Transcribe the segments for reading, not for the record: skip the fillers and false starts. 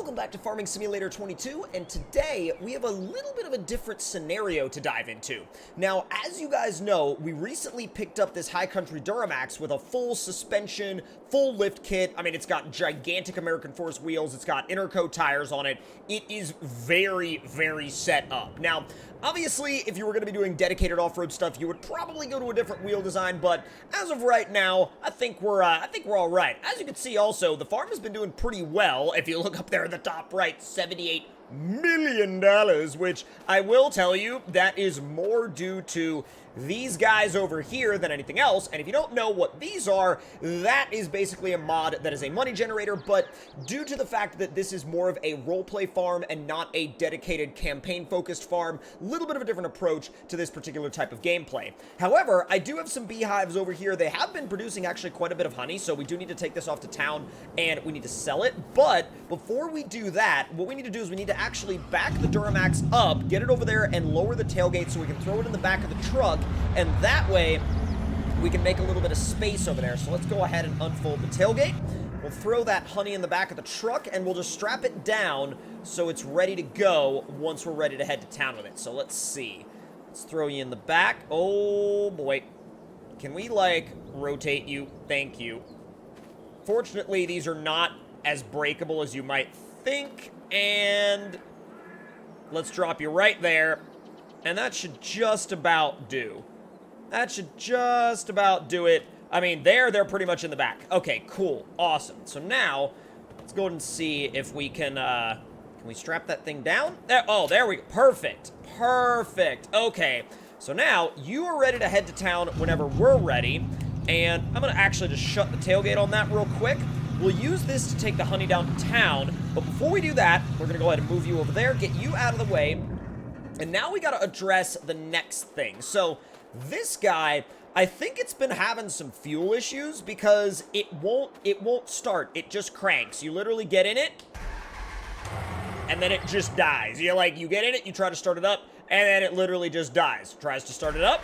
Welcome back to Farming Simulator 22, and today we have a little bit of a different scenario to dive into. Now, as you guys know, we recently picked up this High Country Duramax with a full suspension, full lift kit. I mean, it's got gigantic American Force wheels, it's got Interco tires on it. It is very, very set up. Now, obviously, if you were going to be doing dedicated off-road stuff, you would probably go to a different wheel design, but as of right now, I think we're all right. As you can see also, the farm has been doing pretty well. If you look up there in the top right, $78 million, which I will tell you, that is more due to these guys over here than anything else. And if you don't know what these are, that is basically a mod that is a money generator, but due to the fact that this is more of a roleplay farm and not a dedicated campaign-focused farm, a little bit of a different approach to this particular type of gameplay. However, I do have some beehives over here. They have been producing actually quite a bit of honey, so we do need to take this off to town and we need to sell it. But before we do that, what we need to do is we need to actually back the Duramax up, get it over there, and lower the tailgate so we can throw it in the back of the truck, and that way we can make a little bit of space over there. So let's go ahead and unfold the tailgate. We'll throw that honey in the back of the truck, and we'll just strap it down so it's ready to go once we're ready to head to town with it. So let's see. Let's throw you in the back. Oh, boy. Can we, like, rotate you? Thank you. Fortunately, these are not as breakable as you might think, and let's drop you right there, and that should just about do. That should just about do it. I mean, they're pretty much in the back. Okay, cool. Awesome. So now, let's go and see if we can we strap that thing down? There, oh, there we go. Perfect. Perfect. Okay. So now, you are ready to head to town whenever we're ready, and I'm going to actually just shut the tailgate on that real quick. We'll use this to take the honey down to town, but before we do that, we're going to go ahead and move you over there, get you out of the way, and now we got to address the next thing. So, this guy, I think it's been having some fuel issues because it won't start. It just cranks. You literally get in it, and then it just dies. You get in it, you try to start it up, and then it literally just dies. Tries to start it up,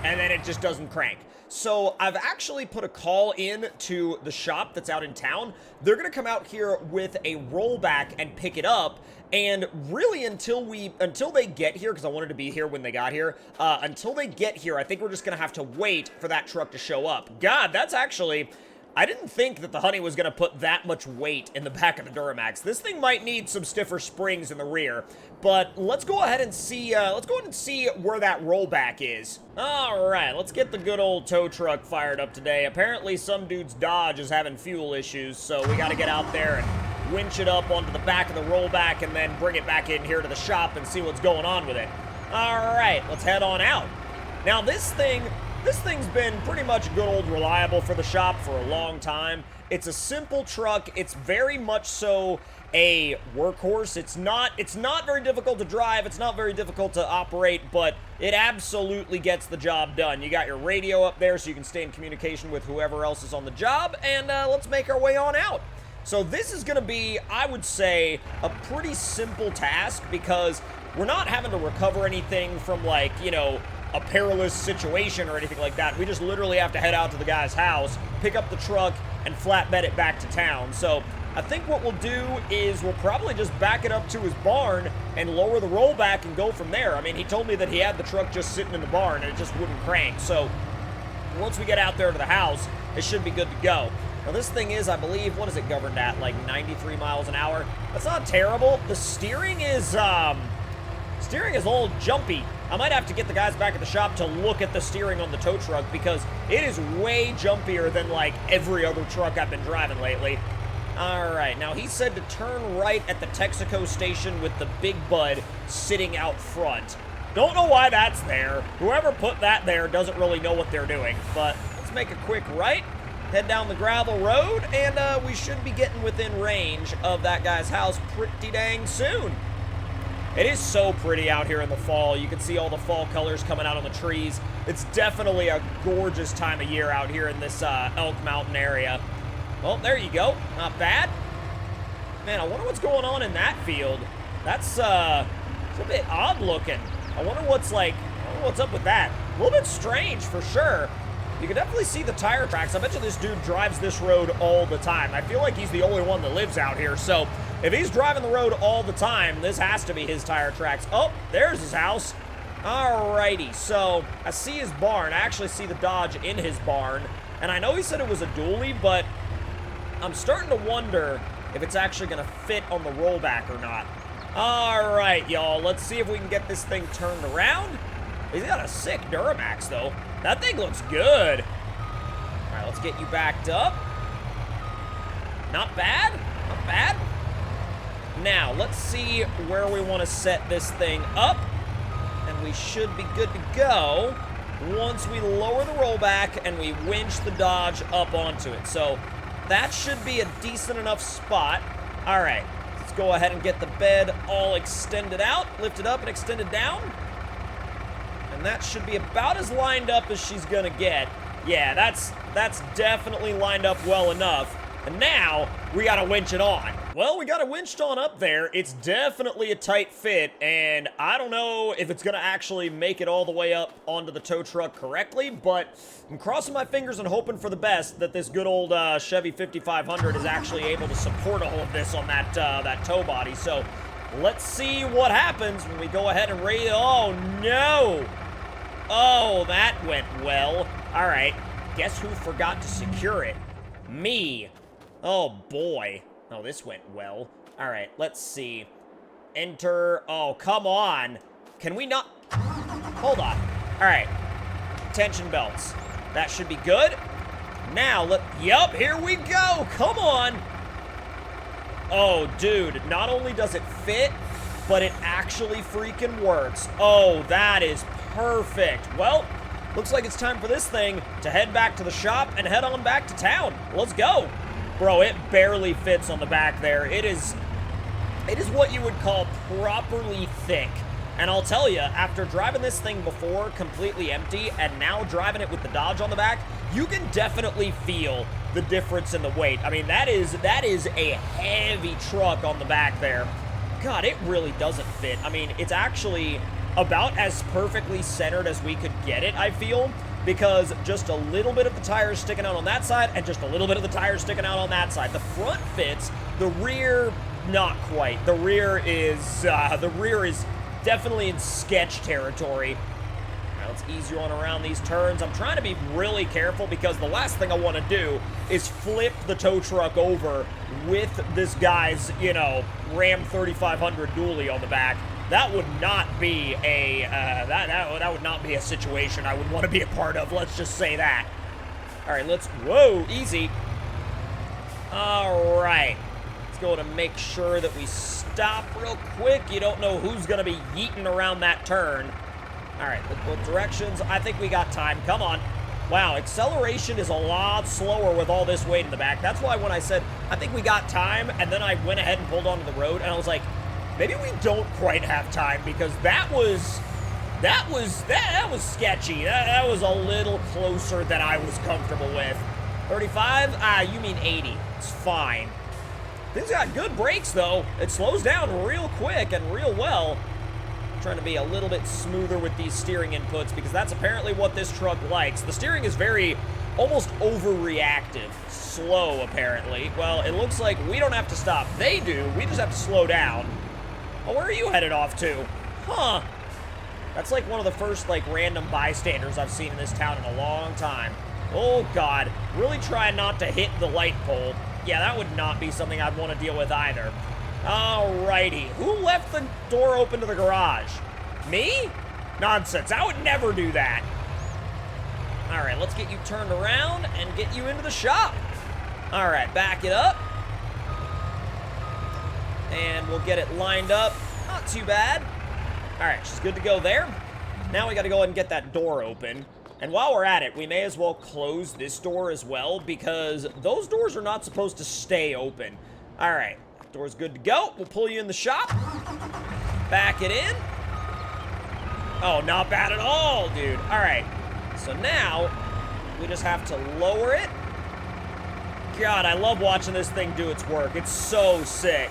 and then it just doesn't crank. So I've actually put a call in to the shop that's out in town. They're going to come out here with a rollback and pick it up. And really until they get here, because I wanted to be here when they got here, until they get here, I think we're just going to have to wait for that truck to show up. God, that's actually... I didn't think that the honey was going to put that much weight in the back of the Duramax. This thing might need some stiffer springs in the rear. But let's go ahead and see, where that rollback is. All right, let's get the good old tow truck fired up today. Apparently some dude's Dodge is having fuel issues, so we got to get out there and winch it up onto the back of the rollback and then bring it back in here to the shop and see what's going on with it. All right, let's head on out. Now this thing's been pretty much good old reliable for the shop for a long time. It's a simple truck. It's very much so a workhorse. It's not very difficult to drive. It's not very difficult to operate, but it absolutely gets the job done. You got your radio up there so you can stay in communication with whoever else is on the job, and let's make our way on out. So this is going to be, I would say, a pretty simple task because we're not having to recover anything from, like, you know, a perilous situation or anything like that. We just literally have to head out to the guy's house, pick up the truck, and flatbed it back to town. So I think what we'll do is we'll probably just back it up to his barn and lower the rollback and go from there. I mean, he told me that he had the truck just sitting in the barn and it just wouldn't crank. So once we get out there to the house, it should be good to go. Now this thing is, I believe, what is it governed at? Like 93 miles an hour? That's not terrible. The steering is a little jumpy. I might have to get the guys back at the shop to look at the steering on the tow truck because it is way jumpier than, like, every other truck I've been driving lately. All right, now he said to turn right at the Texaco station with the Big Bud sitting out front. Don't know why that's there. Whoever put that there doesn't really know what they're doing, but let's make a quick right, head down the gravel road, and we should be getting within range of that guy's house pretty dang soon. It is so pretty out here in the fall. You can see all the fall colors coming out on the trees. It's definitely a gorgeous time of year out here in this Elk Mountain area. Well, there you go. Not bad. Man, I wonder what's going on in that field. That's it's a bit odd looking. I wonder what's up with that. A little bit strange for sure. You can definitely see the tire tracks. I bet you this dude drives this road all the time. I feel like he's the only one that lives out here. So if he's driving the road all the time, this has to be his tire tracks. Oh, there's his house. Alrighty, so I see his barn. I actually see the Dodge in his barn. And I know he said it was a dually, but I'm starting to wonder if it's actually going to fit on the rollback or not. Alright, y'all. Let's see if we can get this thing turned around. He's got a sick Duramax, though. That thing looks good. Alright, let's get you backed up. Not bad. Not bad. Now, let's see where we want to set this thing up. And we should be good to go once we lower the rollback and we winch the Dodge up onto it. So that should be a decent enough spot. All right, let's go ahead and get the bed all extended out, lifted up and extended down. And that should be about as lined up as she's gonna get. Yeah, that's definitely lined up well enough. And now we gotta winch it on. Well, we got it winched on up there. It's definitely a tight fit, and I don't know if it's gonna actually make it all the way up onto the tow truck correctly, but I'm crossing my fingers and hoping for the best that this good old Chevy 5500 is actually able to support all of this on that tow body. So let's see what happens when we go ahead and raise. Oh no! Oh, that went well. All right, guess who forgot to secure it? Me. Oh boy. Oh, this went well. All right, let's see. Enter. Oh, come on. Can we not? Hold on. All right. Tension belts. That should be good. Now, yup, here we go. Come on. Oh, dude. Not only does it fit, but it actually freaking works. Oh, that is perfect. Well, looks like it's time for this thing to head back to the shop and head on back to town. Let's go. Bro, it barely fits on the back there. It is what you would call properly thick. And I'll tell you, after driving this thing before completely empty and now driving it with the Dodge on the back, you can definitely feel the difference in the weight. I mean, that is a heavy truck on the back there. God, it really doesn't fit. I mean, it's actually about as perfectly centered as we could get it, I feel. Because just a little bit of the tires sticking out on that side and just a little bit of the tires sticking out on that side. The front fits, the rear, not quite. The rear is definitely in sketch territory. Now let's ease you on around these turns. I'm trying to be really careful because the last thing I want to do is flip the tow truck over with this guy's, Ram 3500 dually on the back. That would not be a that would not be a situation I would want to be a part of. Let's just say that. All right, whoa, easy. All right, let's go to make sure that we stop real quick. You don't know who's gonna be yeeting around that turn. All right, what directions? I think we got time. Come on. Wow, acceleration is a lot slower with all this weight in the back. That's why when I said I think we got time, and then I went ahead and pulled onto the road, and I was like, maybe we don't quite have time because that was sketchy. That was a little closer than I was comfortable with. 35? You mean 80. It's fine. Things got good brakes though. It slows down real quick and real well. I'm trying to be a little bit smoother with these steering inputs because that's apparently what this truck likes. The steering is very almost overreactive. Slow apparently. Well, it looks like we don't have to stop. They do. We just have to slow down. Oh, where are you headed off to? Huh. That's like one of the first, random bystanders I've seen in this town in a long time. Oh, God. Really trying not to hit the light pole. Yeah, that would not be something I'd want to deal with either. Alrighty. Who left the door open to the garage? Me? Nonsense. I would never do that. Alright, let's get you turned around and get you into the shop. Alright, back it up. And we'll get it lined up. Not too bad. All right, she's good to go there. Now we got to go ahead and get that door open. And while we're at it, we may as well close this door as well because those doors are not supposed to stay open. All right, door's good to go. We'll pull you in the shop. Back it in. Oh, not bad at all, dude. All right, so now we just have to lower it. God, I love watching this thing do its work. It's so sick.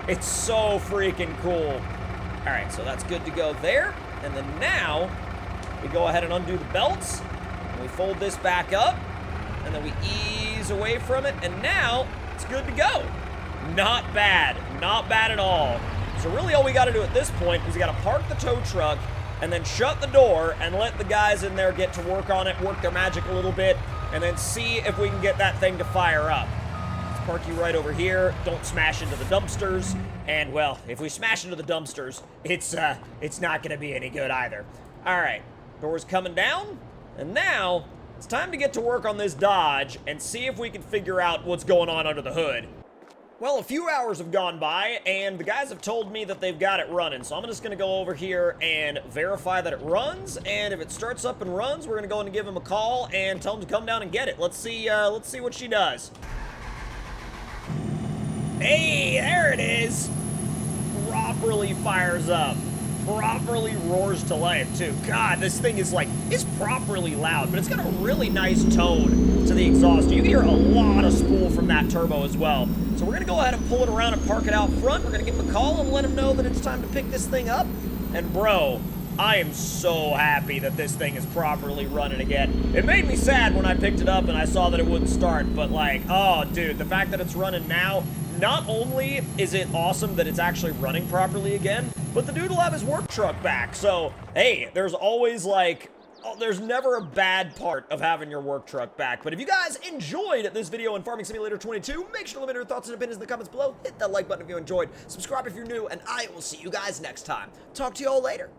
It's so freaking cool. All right, so that's good to go there. And then now we go ahead and undo the belts. And we fold this back up, and then we ease away from it, and now it's good to go. Not bad. Not bad at all. So really all we got to do at this point is we got to park the tow truck and then shut the door and let the guys in there get to work on it, work their magic a little bit, and then see if we can get that thing to fire up. Let's park you right over here. Don't smash into the dumpsters. And, well, if we smash into the dumpsters, it's not going to be any good either. All right, door's coming down, and now it's time to get to work on this Dodge and see if we can figure out what's going on under the hood. Well, a few hours have gone by, and the guys have told me that they've got it running, so I'm just going to go over here and verify that it runs, and if it starts up and runs, we're going to go in and give him a call and tell him to come down and get it. Let's see what she does. Hey, there it is! Properly fires up. Properly roars to life, too. God, this thing is properly loud, but it's got a really nice tone to the exhaust. You can hear a lot of spool from that turbo as well. So we're going to go ahead and pull it around and park it out front. We're going to give him a call and let him know that it's time to pick this thing up. And bro, I am so happy that this thing is properly running again. It made me sad when I picked it up and I saw that it wouldn't start, but oh dude, the fact that it's running now, not only is it awesome that it's actually running properly again, but the dude will have his work truck back. So, hey, there's always there's never a bad part of having your work truck back. But if you guys enjoyed this video on Farming Simulator 22, make sure to leave your thoughts and opinions in the comments below. Hit that like button if you enjoyed. Subscribe if you're new, and I will see you guys next time. Talk to you all later.